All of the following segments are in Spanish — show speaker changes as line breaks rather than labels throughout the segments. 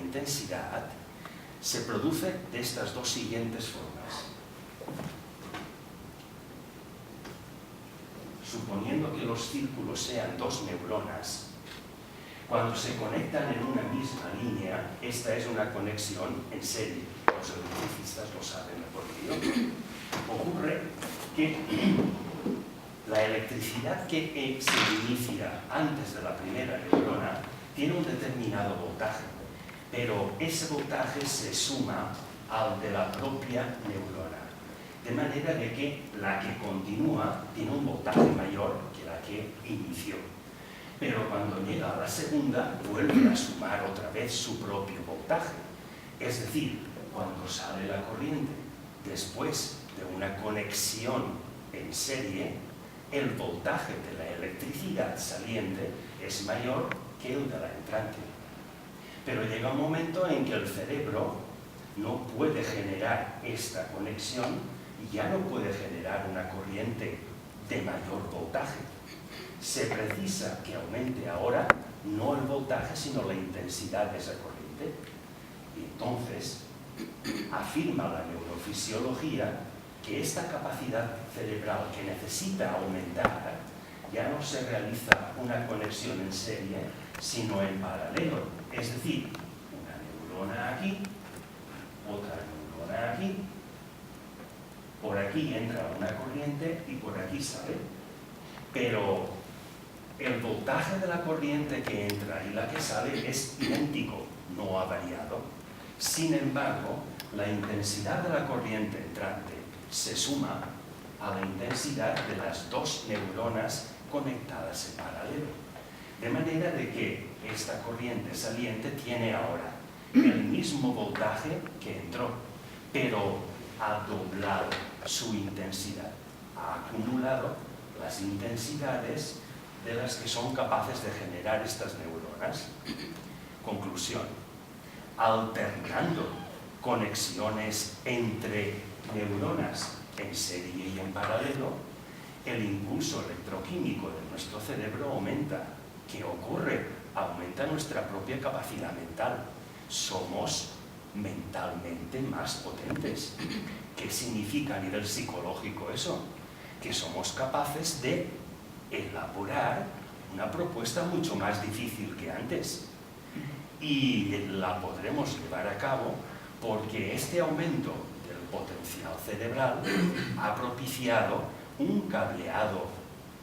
intensidad se produce de estas dos siguientes formas. Suponiendo que los círculos sean dos neuronas, cuando se conectan en una misma línea, esta es una conexión en serie. Los electricistas lo saben mejor que yo. Ocurre que la electricidad que se inicia antes de la primera neurona tiene un determinado voltaje, pero ese voltaje se suma al de la propia neurona, de manera de que la que continúa tiene un voltaje mayor que la que inició. Pero cuando llega a la segunda, vuelve a sumar otra vez su propio voltaje. Es decir, cuando sale la corriente después de una conexión en serie, el voltaje de la electricidad saliente es mayor que el de la entrante. Pero llega un momento en que el cerebro no puede generar esta conexión y ya no puede generar una corriente de mayor voltaje. Se precisa que aumente ahora no el voltaje, sino la intensidad de esa corriente. Y entonces afirma la neurofisiología que esta capacidad cerebral que necesita aumentar ya no se realiza una conexión en serie, sino en paralelo. Es decir, una neurona aquí, otra neurona aquí, por aquí entra una corriente y por aquí sale. Pero el voltaje de la corriente que entra y la que sale es idéntico, no ha variado. Sin embargo, la intensidad de la corriente entrante se suma a la intensidad de las dos neuronas conectadas en paralelo. De manera de que esta corriente saliente tiene ahora el mismo voltaje que entró, pero ha doblado su intensidad, ha acumulado las intensidades de las que son capaces de generar estas neuronas. Conclusión: alternando conexiones entre neuronas en serie y en paralelo, el impulso electroquímico de nuestro cerebro aumenta. ¿Qué ocurre? Aumenta nuestra propia capacidad mental. Somos mentalmente más potentes. ¿Qué significa a nivel psicológico eso? Que somos capaces de elaborar una propuesta mucho más difícil que antes. Y la podremos llevar a cabo porque este aumento del potencial cerebral ha propiciado un cableado,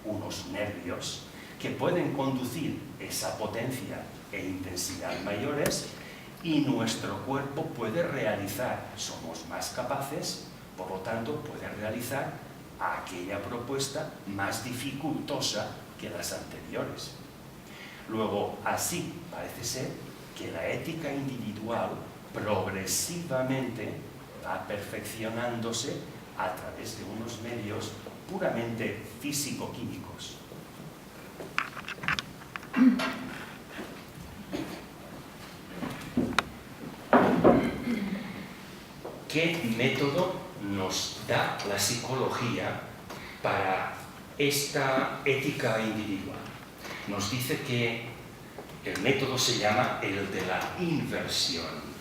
unos nervios, que pueden conducir esa potencia e intensidad mayores, y nuestro cuerpo puede realizar, somos más capaces, por lo tanto puede realizar aquella propuesta más dificultosa que las anteriores. Luego, así parece ser que la ética individual progresivamente va perfeccionándose a través de unos medios puramente físico-químicos. ¿Qué método nos da la psicología para esta ética individual? Nos dice que el método se llama el de la inversión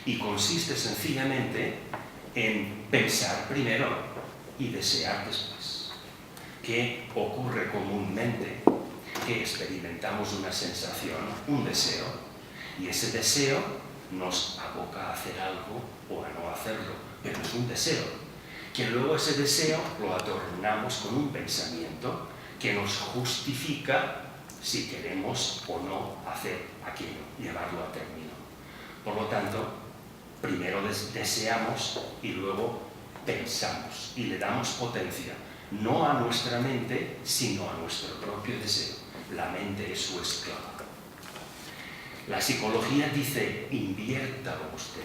y consiste sencillamente en pensar primero y desear después. ¿Qué ocurre comúnmente? Que experimentamos una sensación, un deseo, y ese deseo nos aboca a hacer algo o a no hacerlo, pero es un deseo, que luego ese deseo lo adornamos con un pensamiento que nos justifica si queremos o no hacer aquello, llevarlo a término. Por lo tanto, primero deseamos y luego pensamos y le damos potencia, no a nuestra mente, sino a nuestro propio deseo. La mente es su esclava. La psicología dice: inviértalo usted,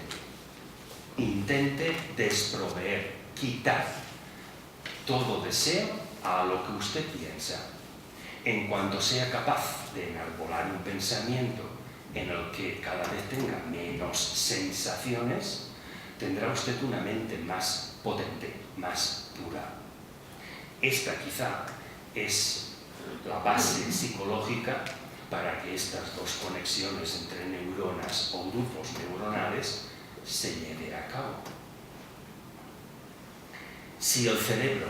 intente desproveer, quitar todo deseo a lo que usted piensa. En cuanto sea capaz de enarbolar un pensamiento en el que cada vez tenga menos sensaciones, tendrá usted una mente más potente, más pura. Esta quizá es la base psicológica para que estas dos conexiones entre neuronas o grupos neuronales se lleve a cabo. Si el cerebro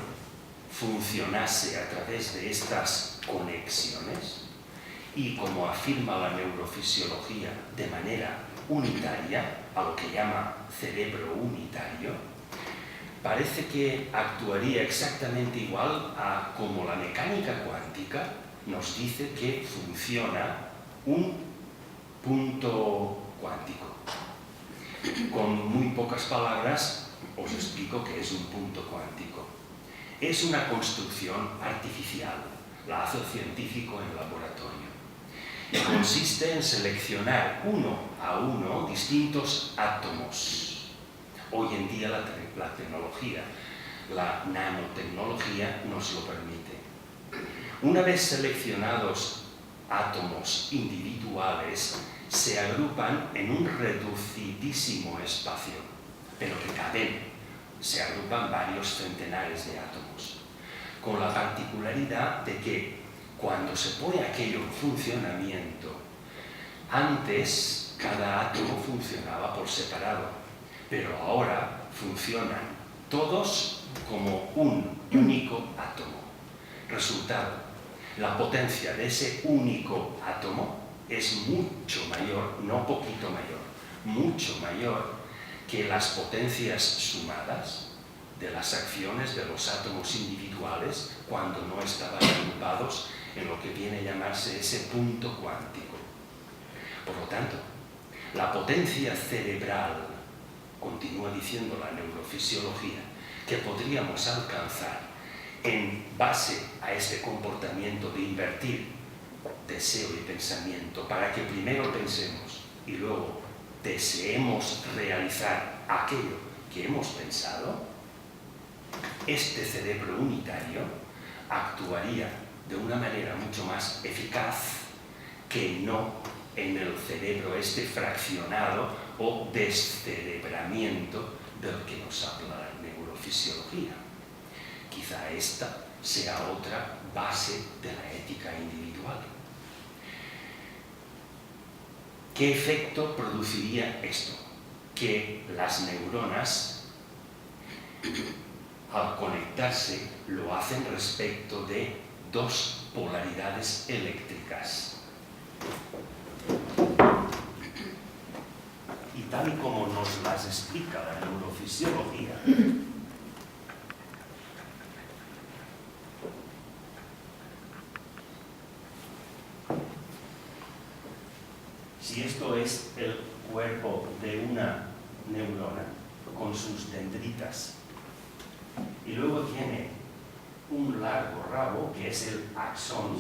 funcionase a través de estas conexiones y, como afirma la neurofisiología, de manera unitaria, a lo que llama cerebro unitario, parece que actuaría exactamente igual a como la mecánica cuántica nos dice que funciona un punto cuántico. Con muy pocas palabras os explico qué es un punto cuántico. Es una construcción artificial, la hace el científico en laboratorio. Y consiste en seleccionar uno a uno distintos átomos. Hoy en día la tecnología, la nanotecnología nos lo permite. Una vez seleccionados átomos individuales, se agrupan en un reducidísimo espacio, pero que se agrupan varios centenares de átomos, con la particularidad de que cuando se pone aquello en funcionamiento, antes cada átomo funcionaba por separado, pero ahora funcionan todos como un único átomo. Resultado, la potencia de ese único átomo es mucho mayor, no poquito mayor, mucho mayor que las potencias sumadas de las acciones de los átomos individuales cuando no estaban agrupados en lo que viene a llamarse ese punto cuántico. Por lo tanto, la potencia cerebral, continúa diciendo la neurofisiología, que podríamos alcanzar en base a este comportamiento de invertir deseo y pensamiento para que primero pensemos y luego deseemos realizar aquello que hemos pensado, este cerebro unitario actuaría de una manera mucho más eficaz que no en el cerebro este fraccionado o descerebramiento del que nos habla la neurofisiología. Quizá esta sea otra base de la ética individual. ¿Qué efecto produciría esto? Que las neuronas, al conectarse, lo hacen respecto de dos polaridades eléctricas. Y tal y como nos las explica la neurofisiología, si esto es el cuerpo de una neurona con sus dendritas y luego tiene un largo rabo que es el axón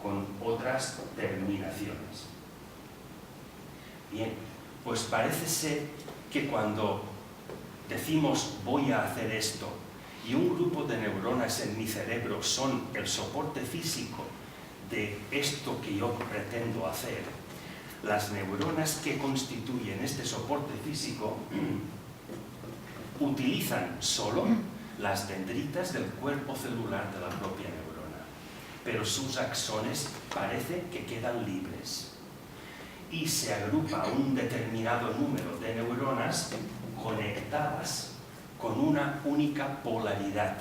con otras terminaciones. Bien, pues parece ser que cuando decimos voy a hacer esto y un grupo de neuronas en mi cerebro son el soporte físico de esto que yo pretendo hacer, las neuronas que constituyen este soporte físico utilizan solo las dendritas del cuerpo celular de la propia neurona, pero sus axones parece que quedan libres y se agrupa un determinado número de neuronas conectadas con una única polaridad.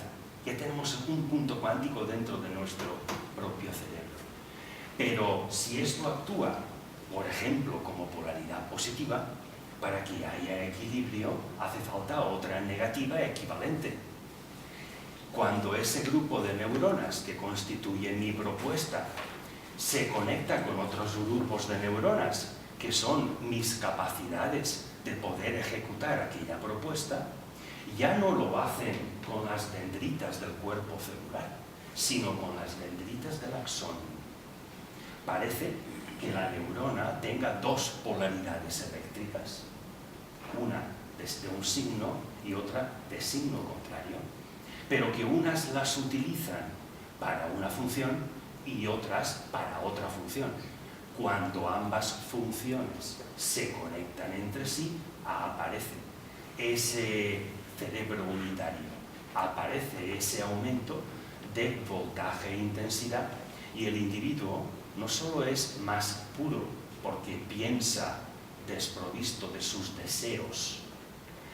Ya tenemos un punto cuántico dentro de nuestro propio cerebro. Pero si esto actúa, por ejemplo, como polaridad positiva, para que haya equilibrio hace falta otra negativa equivalente. Cuando ese grupo de neuronas que constituye mi propuesta se conecta con otros grupos de neuronas que son mis capacidades de poder ejecutar aquella propuesta, ya no lo hacen con las dendritas del cuerpo celular, sino con las dendritas del axón. Parece que la neurona tenga dos polaridades eléctricas, una desde un signo y otra de signo contrario, pero que unas las utilizan para una función y otras para otra función. Cuando ambas funciones se conectan entre sí, aparece ese cerebro unitario, aparece ese aumento de voltaje e intensidad y el individuo no solo es más puro porque piensa desprovisto de sus deseos,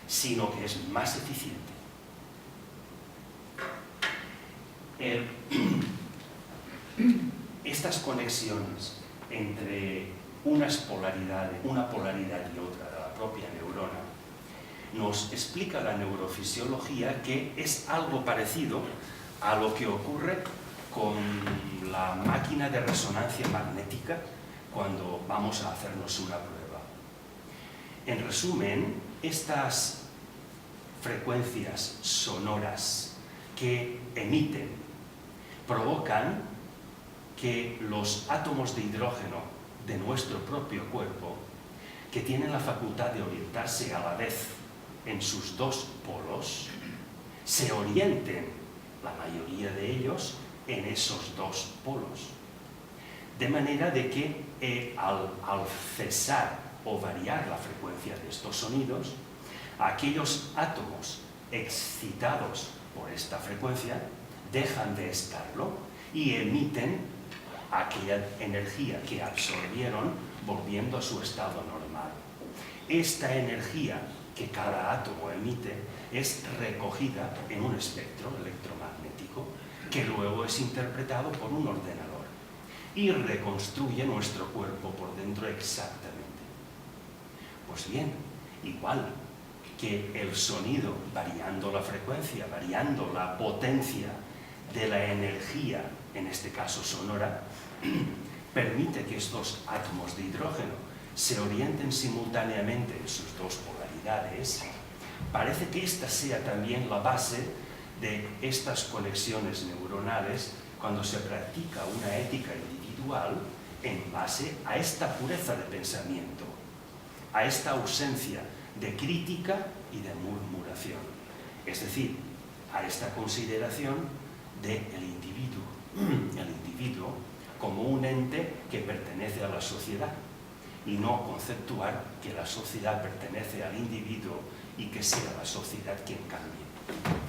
sino que es más eficiente. Estas conexiones entre una polaridad y otra de la propia neurona nos explica la neurofisiología que es algo parecido a lo que ocurre con la máquina de resonancia magnética cuando vamos a hacernos una prueba. En resumen, estas frecuencias sonoras que emiten provocan que los átomos de hidrógeno de nuestro propio cuerpo, que tienen la facultad de orientarse a la vez en sus dos polos, se orienten, la mayoría de ellos, en esos dos polos. De manera de que al cesar o variar la frecuencia de estos sonidos, aquellos átomos excitados por esta frecuencia dejan de estarlo y emiten aquella energía que absorbieron volviendo a su estado normal. Esta energía que cada átomo emite es recogida en un espectro electromagnético que luego es interpretado por un ordenador y reconstruye nuestro cuerpo por dentro exactamente. Pues bien, igual que el sonido, variando la frecuencia, variando la potencia de la energía, en este caso sonora, permite que estos átomos de hidrógeno se orienten simultáneamente en sus dos polaridades, parece que esta sea también la base de estas conexiones neuronales cuando se practica una ética individual en base a esta pureza de pensamiento, a esta ausencia de crítica y de murmuración, es decir, a esta consideración del individuo como un ente que pertenece a la sociedad y no conceptuar que la sociedad pertenece al individuo y que sea la sociedad quien cambie.